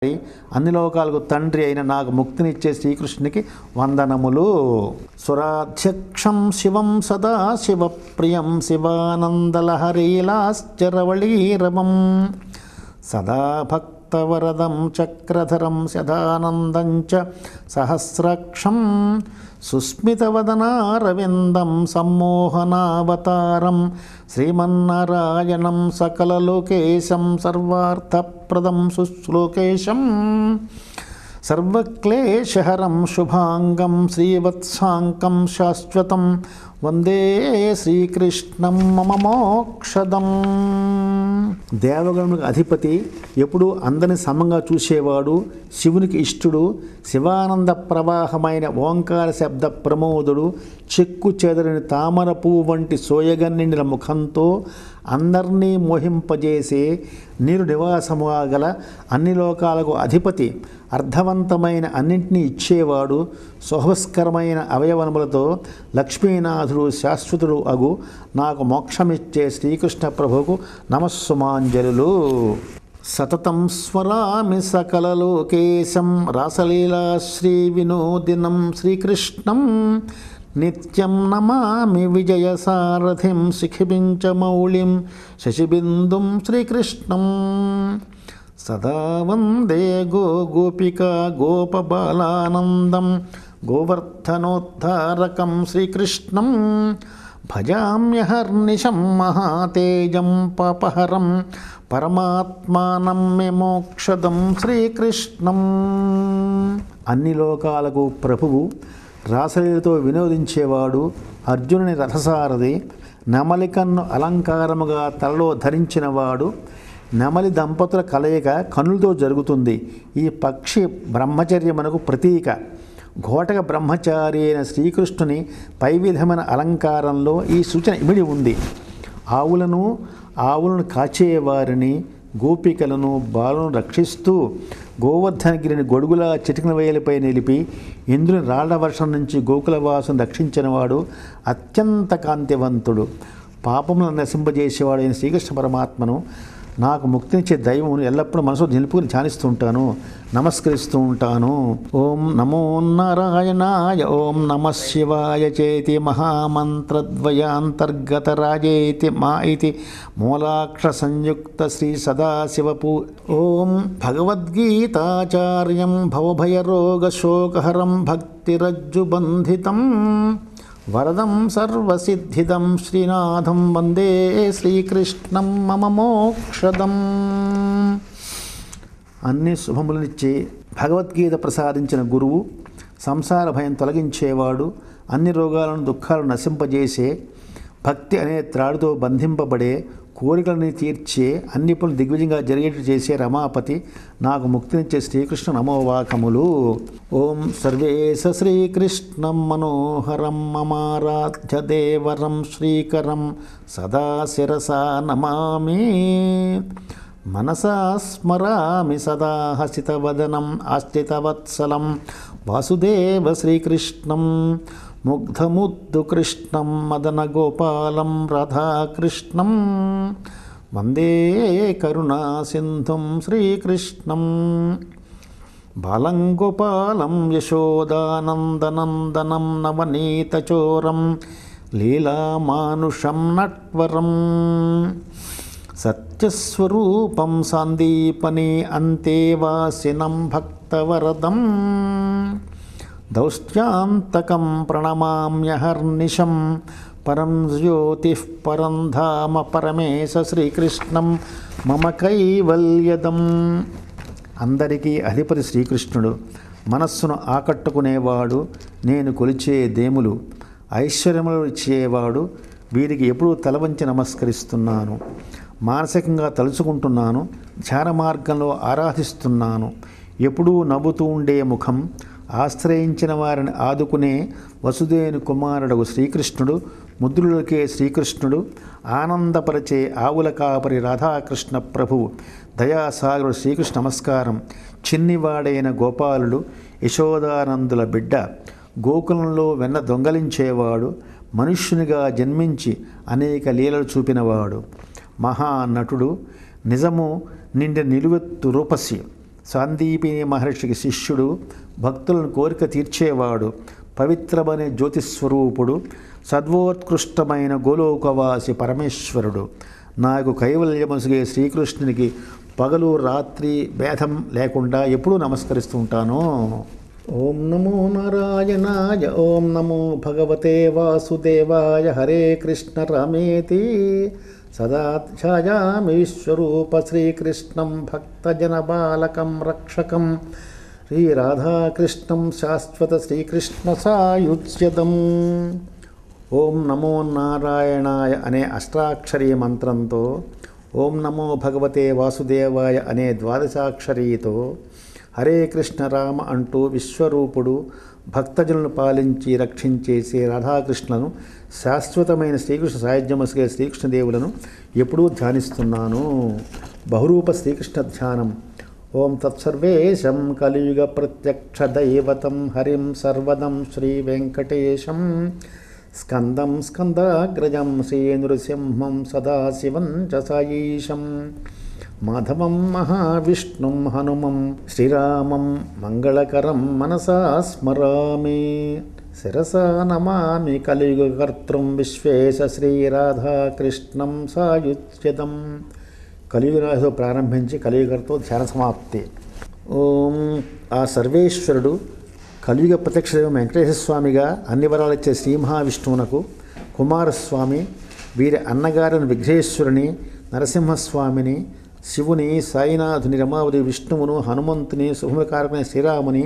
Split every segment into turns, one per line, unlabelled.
అన్ని లోకాలకు తండ్రి అయిన నాకు ముక్తినిచ్చే శ్రీకృష్ణునికి వందనములు. సురాధ్యక్షం శివం సదా శివప్రియం శివానందలహరీలాశ్చరవళీరవం సదా భక్తవరదం చక్రధరం సదానందం చ సహస్రాక్షం సుస్మితవదనారవిందం సమ్మోహనావతారం శ్రీమన్నారాయణం సకలలోకేశం సర్వార్థప్రదం సుశ్లోకేశం సర్వక్లేశహరం శుభాంగం శ్రీవత్సాంకం శాశ్వతం వందే శ్రీకృష్ణం మమ మోక్షదం. దేవగణములకు అధిపతి, ఎప్పుడూ అందరిని సమంగా చూసేవాడు, శివునికి ఇష్టుడు, శివానంద ప్రవాహమైన ఓంకార శబ్ద ప్రమోదుడు, చెక్కు చెదరని తామర పువ్వు వంటి సోయగన్నిండిన ముఖంతో అందరినీ మోహింపజేసే నీరు నివాసముగా గల అన్ని లోకాలకు అధిపతి, అర్థవంతమైన అన్నింటినీ ఇచ్చేవాడు, శోభస్కరమైన అవయవనములతో లక్ష్మీనాథుడు శాశ్వతుడు అగు నాకు మోక్షమిచ్చే శ్రీకృష్ణ ప్రభువుకు నమస్సుమాంజలులు. సతతం స్మరామి సకలలోకేశం రాసలీలా శ్రీ వినోదినం శ్రీకృష్ణం నిత్యం నమామి విజయసారథిం శిఖిబించమౌళిం శశిబిందుం శ్రీకృష్ణం సదా వందే గోపికా గోపబాలానందం గోవర్ధనోద్ధారకం శ్రీకృష్ణం భజామ్యహర్నిశం మహాతేజం పాపహరం పరమాత్మానం మే మోక్షదం శ్రీకృష్ణం. అన్ని లోకాలకు ప్రభువు, రాసలీలతో వినోదించేవాడు, అర్జునుని రథసారథి, నెమలికన్ను అలంకారముగా తలలో ధరించినవాడు. నెమలి దంపతుల కలయిక కన్నులతో జరుగుతుంది. ఈ పక్షి బ్రహ్మచర్యమునకు ప్రతీక. ఘోటక బ్రహ్మచారి అయిన శ్రీకృష్ణుని పై విధమైన అలంకారంలో ఈ సూచన ఇమిడి ఉంది. ఆవులను కాచేవారిని, గోపికలను, బాలను రక్షిస్తూ గోవర్ధనగిరిని గొడుగులా చిటికిన వేయలపై నిలిపి ఇంద్రుని రాళ్ల వర్షం నుంచి గోకులవాసును రక్షించినవాడు, అత్యంత కాంతివంతుడు, పాపములను నశింపజేసేవాడు అయిన శ్రీకృష్ణ పరమాత్మను, నాకు ముక్తినిచ్చే దైవమును ఎల్లప్పుడూ మనసు నిలుపుకుని ధ్యానిస్తూ ఉంటాను, నమస్కరిస్తూ ఉంటాను. ఓం నమో నారాయణాయ ఓం నమ శివాయ చేతి మహామంత్రద్వయాంతర్గత రాజేతి మా ఇతి మూలాక్ష సంయుక్త శ్రీ సదాశివపూ. ఓం భగవద్గీతాచార్యం భవభయరోగశోకహరం భక్తిరజ్జుబంధితం వరదం సర్వసిద్ధిదం శ్రీనాథం వందే శ్రీకృష్ణం మమ మోక్షదం. అన్ని శుభములనిచ్చే భగవద్గీత ప్రసాదించిన గురువు, సంసార భయం తొలగించేవాడు, అన్ని రోగాలను దుఃఖాలను నశింపజేసే, భక్తి అనే త్రాడుతో బంధింపబడే, కోరికలని తీర్చే, అన్ని పనులు దిగ్విజయంగా జరిగేట్టు చేసే రమాపతి, నాకు ముక్తినిచ్చే శ్రీకృష్ణ నమోవాకములు. ఓం సర్వేశ శ్రీకృష్ణం మనోహరం మమారాధ్య దేవరం శ్రీకరం సదా శిరసా నమామి మనసా స్మరామి సదా హసితవదనం ఆస్థితవత్సలం వాసుదేవ శ్రీకృష్ణం ముగ్ధముద్దు కృష్ణం మదన గోపాలం రాధాకృష్ణం వందే కరుణా సింధుం శ్రీకృష్ణం బాలం గోపాలం యశోదానందనందనం నవనీతచోరం లీలామానుషం నట్వరం సత్యస్వరూపం సాందీపని అంతేవాసినం భక్తవరదం దౌష్ట్యాంతకం ప్రణమామ్యహర్నిశం పరం జ్యోతిః పరం ధామ పరమేశ శ్రీకృష్ణం మమ కైవల్యదం. అందరికీ అధిపతి శ్రీకృష్ణుడు, మనస్సును ఆకట్టుకునేవాడు, నేను కొలిచే దేములు, ఐశ్వర్యములు ఇచ్చేవాడు. వీరికి ఎప్పుడూ తలవంచి నమస్కరిస్తున్నాను, మానసికంగా తలుచుకుంటున్నాను, ధ్యాన మార్గంలో ఆరాధిస్తున్నాను. ఎప్పుడూ నవ్వుతూ ఉండే ముఖం, ఆశ్రయించిన వారిని ఆదుకునే వసుదేవుని కుమారుడు శ్రీకృష్ణుడు, ముద్రులకే శ్రీకృష్ణుడు, ఆనందపరిచే ఆవుల కాపరి రాధాకృష్ణ ప్రభువు, దయాసాగరుడు శ్రీకృష్ణ నమస్కారం. చిన్నివాడైన గోపాలుడు, యశోదానందుల బిడ్డ, గోకులంలో వెన్న దొంగలించేవాడు, మనుష్యునిగా జన్మించి అనేక లీలలు చూపినవాడు, మహానటుడు, నిజము నిండి నిలువెత్తు రూపసి, సాందీపిని మహర్షికి శిష్యుడు, భక్తులను కోరిక తీర్చేవాడు, పవిత్రమనే జ్యోతిస్వరూపుడు, సద్వోత్కృష్టమైన గోలోకవాసి పరమేశ్వరుడు. నాకు కైవల్యమసుగే శ్రీకృష్ణునికి పగలు రాత్రి భేదం లేకుండా ఎప్పుడూ నమస్కరిస్తూ ఉంటాను. ఓం నమో నారాయణాయ, ఓం నమో భగవతే వాసుదేవాయ. హరే కృష్ణ రామేతి సదా ఛాయామి విశ్వరూప శ్రీకృష్ణం భక్తజనబాలకం రక్షకం శ్రీరాధాకృష్ణం శాశ్వత శ్రీకృష్ణ సాయుజ్యదం. ఓం నమో నారాయణాయ అనే అష్టాక్షరీ మంత్రంతో, ఓం నమో భగవతే వాసుదేవాయ అనే ద్వాదశాక్షరీతో, హరే కృష్ణ రామ అంటూ విశ్వరూపుడు భక్తజనులను పాలించి రక్షించే శ్రీ రాధాకృష్ణను, శాశ్వతమైన శ్రీకృష్ణ సాయుధ్యమసుగే శ్రీకృష్ణదేవులను ఎప్పుడూ ధ్యానిస్తున్నాను. బహురూప శ్రీకృష్ణ ధ్యానం. ఓం తత్సర్వేశం కలియుగ ప్రత్యక్ష దైవతం హరిం సర్వదం శ్రీ వెంకటేశం స్కందం స్కందాగ్రజం శ్రీ నృసింహం సదాశివం చ సాయీశం మాధవం మహావిష్ణుం హనుమం శ్రీరామం మంగళకరం మనసా స్మరామి. శిరసా నమామి కలియుగకర్తృం విశ్వేశ శ్రీరాధాకృష్ణం సాయుజ్యదం. కలియుగరాశితో ప్రారంభించి కలియుగతో ధ్యాన సమాప్తి. ఓం ఆ సర్వేశ్వరుడు కలియుగ ప్రత్యక్ష దైవం వెంకటేశ్వర స్వామిగా అన్ని వరాలిచ్చే శ్రీ మహావిష్ణువునకు, కుమారస్వామి వీరి అన్నగారిని విఘ్నేశ్వరుని, నరసింహస్వామిని, శివుని, సాయినాథుని, రమావతి, విష్ణువును, హనుమంతుని, శుభకారకుని శ్రీరాముని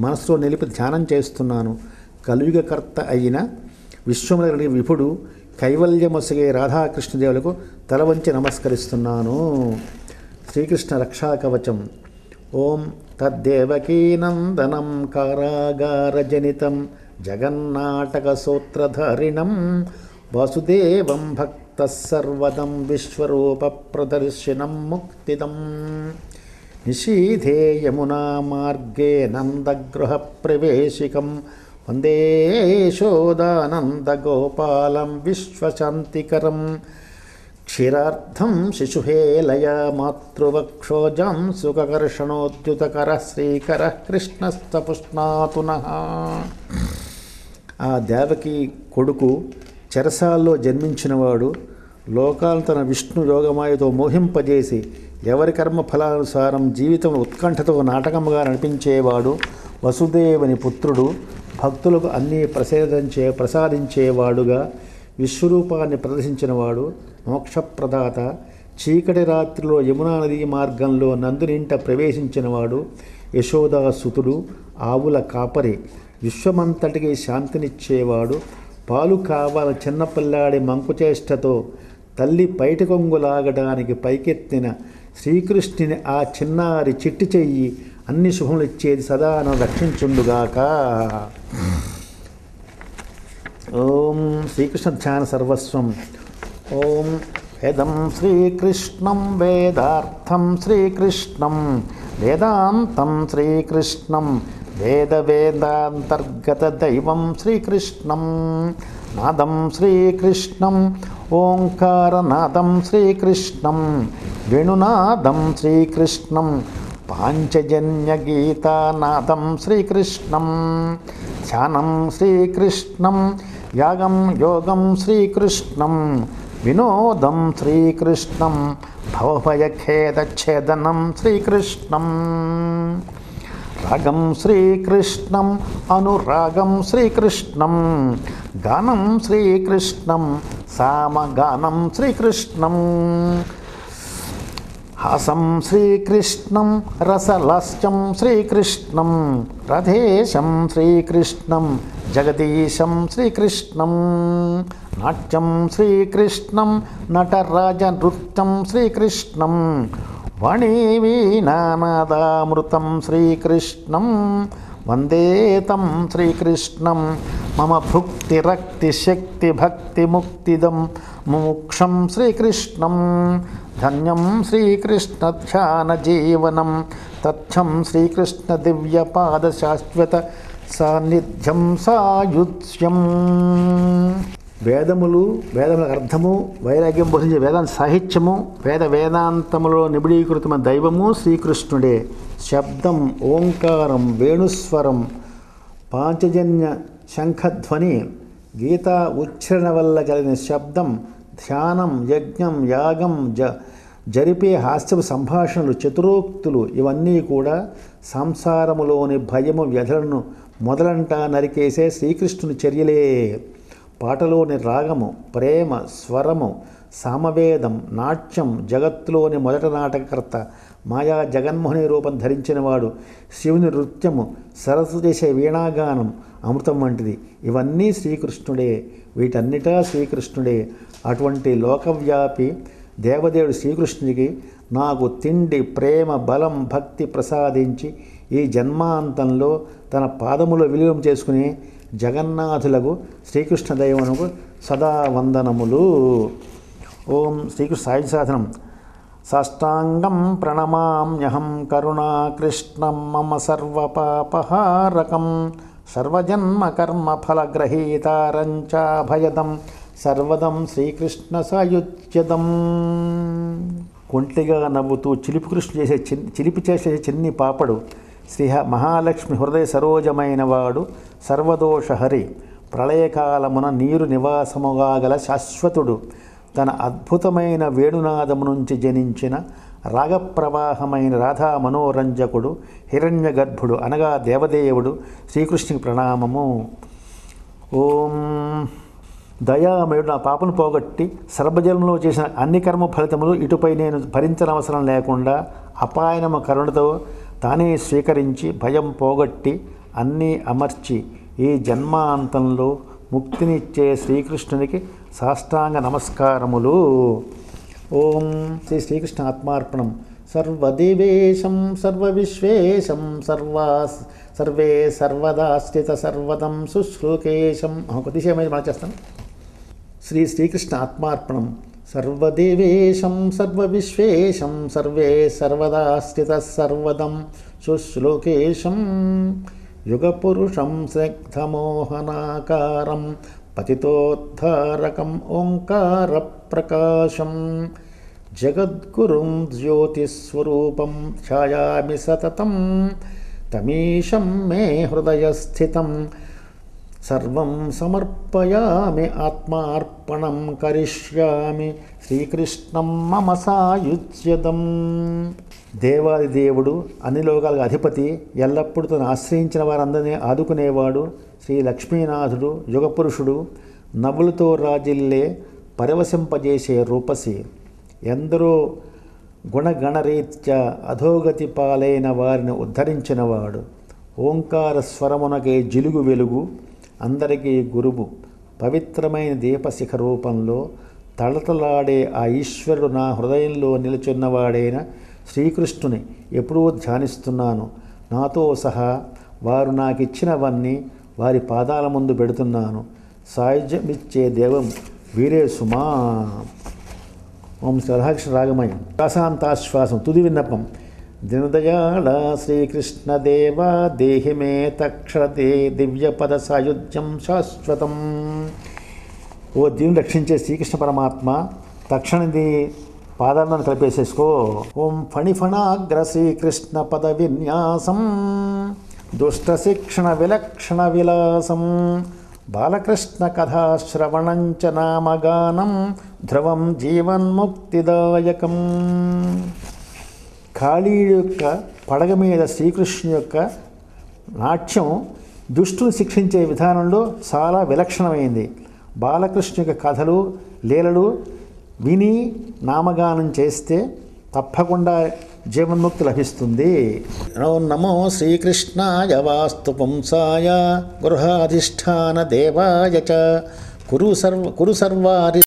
మనసులో నిలిపి ధ్యానం చేస్తున్నాను. కలియుగకర్త అయిన విశ్వముల విభుడు కైవల్యమొసగే రాధాకృష్ణదేవులకు తల వంచి నమస్కరిస్తున్నాను. శ్రీకృష్ణ రక్షాకవచం. ఓం తద్దేవకీనందనం కారాగారజనితం జగన్నాటక సూత్రధారిణం వాసుదేవం భక్త సర్వదం విశ్వరూప ప్రదర్శనం ముక్తిదం. నిషీధే యమునా మార్గే నందగృహ ప్రవేశికం వందే యశోదానందగోపాలం విశ్వశాంతికరం. క్షీరార్థం శిశుహేలయ మాతృవక్షోజం సుఖకర్షణోద్యుతకర శ్రీకర కృష్ణస్థ పుష్ణాతునః. ఆ దేవకి కొడుకు చెరసాల్లో జన్మించినవాడు, లోకాలను తన విష్ణు యోగమాయతో మోహింపజేసి ఎవరి కర్మ ఫలానుసారం జీవితం ఉత్కంఠతో నాటకముగా నడిపించేవాడు, వసుదేవుని పుత్రుడు, భక్తులకు అన్నీ ప్రసాదించేవాడుగా విశ్వరూపాన్ని ప్రదర్శించినవాడు, మోక్షప్రదాత, చీకటి రాత్రిలో యమునా నదీ మార్గంలో నందునింట ప్రవేశించినవాడు, యశోదాసుతుడు, ఆవుల కాపరి, విశ్వమంతటికి శాంతినిచ్చేవాడు, పాలు కావాల చిన్నపిల్లాడి మంకుచేష్టతో తల్లి పైటి కొంగులాగడానికి పైకెత్తిన శ్రీకృష్ణుని ఆ చిన్నారి చిట్టి చెయ్యి అన్ని శుభములు ఇచ్చేది సదా నన్ను రక్షించుండుగాక. ఓం శ్రీకృష్ణ ధ్యాన సర్వస్వం. ఓం వేదం శ్రీకృష్ణం వేదార్థం శ్రీకృష్ణం వేదాంతం శ్రీకృష్ణం వేద వేదాంతర్గత దైవం శ్రీకృష్ణం నాదం శ్రీకృష్ణం ఓంకారనాదం శ్రీకృష్ణం వేణునాదం శ్రీకృష్ణం పాంచజన్యగీతానాదం శ్రీకృష్ణం ధ్యానం శ్రీకృష్ణం యాగం యోగం శ్రీకృష్ణం వినోదం శ్రీకృష్ణం భవభయఖేదఛేదనం శ్రీకృష్ణం రాగం శ్రీకృష్ణం అనురాగం శ్రీకృష్ణం గానం శ్రీకృష్ణం సామగానం శ్రీకృష్ణం హాసం శ్రీకృష్ణం రసలాస్యం శ్రీకృష్ణం రథేశం శ్రీకృష్ణం జగదీశం శ్రీకృష్ణం నాట్యం శ్రీకృష్ణం నటరాజ నృత్యం శ్రీకృష్ణం వాణీవీణానాదామృతం శ్రీకృష్ణం వందే తం శ్రీకృష్ణం మమ భుక్తిరక్తిశక్తిభక్తిముక్తిదం మోక్షం శ్రీకృష్ణం ధన్యం శ్రీకృష్ణ ధ్యానజీవనం తథ్యం శ్రీకృష్ణ దివ్యపాద శాశ్వత సాన్నిధ్యం సాయుధ్యం. వేదముల అర్థము వైరాగ్యం బోధించే వేదాంత సాహిత్యము వేదాంతములో నిబిడీకృతమైన దైవము శ్రీకృష్ణుడే. శబ్దం, ఓంకారం, వేణుస్వరం, పాంచజన్య శంఖధ్వని, గీతా ఉచ్చారణ వల్ల కలిగిన శబ్దం, ధ్యానం, యజ్ఞం, యాగం, జరిపే హాస్యపు సంభాషణలు, చతురోక్తులు ఇవన్నీ కూడా సంసారములోని భయము, వ్యధలను మొదలంట నరికేసే శ్రీకృష్ణుని చర్యలే. పాటలోని రాగము, ప్రేమ, స్వరము, సామవేదం, నాట్యం, జగత్తులోని మొదటి నాటకకర్త, మాయా జగన్మోహని రూపం ధరించినవాడు, శివుని నృత్యము, సరస్సు చేసే వీణాగానం అమృతం వంటిది. ఇవన్నీ శ్రీకృష్ణుడే, వీటన్నిటా శ్రీకృష్ణుడే. అటువంటి లోకవ్యాపి దేవదేవుడు శ్రీకృష్ణుడికి నాకు తిండి, ప్రేమ, బలం, భక్తి ప్రసాదించి ఈ జన్మాంతంలో తన పాదములో విలీనం చేసుకుని జగన్నాథులకు శ్రీకృష్ణ దైవమునకు సదా వందనములు. ఓం శ్రీకృష్ణ సాయి సాధనం. సాష్టాంగం ప్రణమామ్యహం కరుణాకృష్ణం మమ సర్వపాపహారకం సర్వజన్మ కర్మ ఫలగ్రహీతారంచ భయదం సర్వదం శ్రీకృష్ణ సాయుజ్యదం. కొంటిగా నవ్వుతూ చిలిపి చేసే చిన్ని పాపడు శ్రీ మహాలక్ష్మి హృదయ సరోజమైన వాడు, సర్వదోషహరి, ప్రళయకాలమున నీరు నివాసముగా గల శాశ్వతుడు, తన అద్భుతమైన వేణునాదము నుంచి జనించిన రాగప్రవాహమైన రాధా మనోరంజకుడు, హిరణ్య గర్భుడు అనగా దేవదేవుడు శ్రీకృష్ణునికి ప్రణామము. ఓం దయామయుడు నా పాపను పోగొట్టి సర్వజన్మలో చేసిన అన్ని కర్మ ఫలితములు ఇటుపై నేను భరించనవసరం లేకుండా అపాయనము కరుణతో తానే స్వీకరించి భయం పోగొట్టి అన్నీ అమర్చి ఈ జన్మాంతంలో ముక్తినిచ్చే శ్రీకృష్ణునికి సాష్టాంగ నమస్కారములు. ఓం శ్రీకృష్ణ ఆత్మార్పణం. సర్వదేవేశం సర్వవిశ్వేశం సర్వే సర్వదా స్థిత సర్వదం శుశ్రూకేశం. కొద్దిసేపు మార్చేస్తాను. శ్రీకృష్ణ ఆత్మార్పణం. సర్వదేవేశం సర్వవిశ్వేశం సర్వే సర్వదా స్థిత సర్వదం శుశ్లోకేశం యుగపురుషం స్నిగ్ధమోహనాకారం పతితోద్ధారకం ఓంకార ప్రకాశం జగద్గురుం జ్యోతిస్వరూపం ఛాయామి సతతం తమీశం మే హృదయస్థితం సర్వం సమర్పయామి ఆత్మార్పణం కరిష్యామి శ్రీకృష్ణం మమ సాయుజ్యదం. దేవాది దేవుడు, అన్ని లోకాలకు అధిపతి, ఎల్లప్పుడూ తను ఆశ్రయించిన వారందరినీ ఆదుకునేవాడు శ్రీ లక్ష్మీనాథుడు, యుగపురుషుడు, నవ్వులతో రాజిల్లే పరవశింపజేసే రూపసి, ఎందరో గుణగణరీత్యా అధోగతి పాలైన వారిని ఉద్ధరించినవాడు, ఓంకార స్వరమునకే జిలుగు వెలుగు, అందరికీ గురువు, పవిత్రమైన దీపశిఖ రూపంలో తళతలాడే ఆ ఈశ్వరుడు నా హృదయంలో నిలుచున్నవాడైన శ్రీకృష్ణుని ఎప్పుడూ ధ్యానిస్తున్నాను. నాతో సహా వారు నాకిచ్చినవన్నీ వారి పాదాల ముందు పెడుతున్నాను. సాయుధ్యమిచ్చే దేవం వీరే సుమా. ఓం శ్రీ రాగమయం. శ్వాసాంతాశ్వాసం. తుది విన్నపం. దినదయాళ శ్రీకృష్ణదేవ దేహి మే తక్షణతే దివ్యపద సాయుధ్యం శాశ్వతం. ఓ దీవుని రక్షించే శ్రీకృష్ణ పరమాత్మ, తక్షణది పాదాలను కలిపేసేసుకో. ఓం ఫణిఫణాగ్ర శ్రీకృష్ణ పద విన్యాసం దుష్టశిక్షణ విలక్షణ విలాసం బాలకృష్ణ కథాశ్రవణంచ నామగానం ధ్రువం జీవన్ముక్తిదాయకం. కాళీ యొక్క పడగ మీద శ్రీకృష్ణు యొక్క నాట్యం దుష్టుని శిక్షించే విధానంలో చాలా విలక్షణమైంది. బాలకృష్ణ యొక్క కథలు, లీలలు విని నామగానం చేస్తే తప్పకుండా జీవన్ముక్తి లభిస్తుంది. నమో శ్రీకృష్ణాయ వాస్తు పుంసాయ గృహాధిష్టాన దేవాయ చ కురు సర్వారి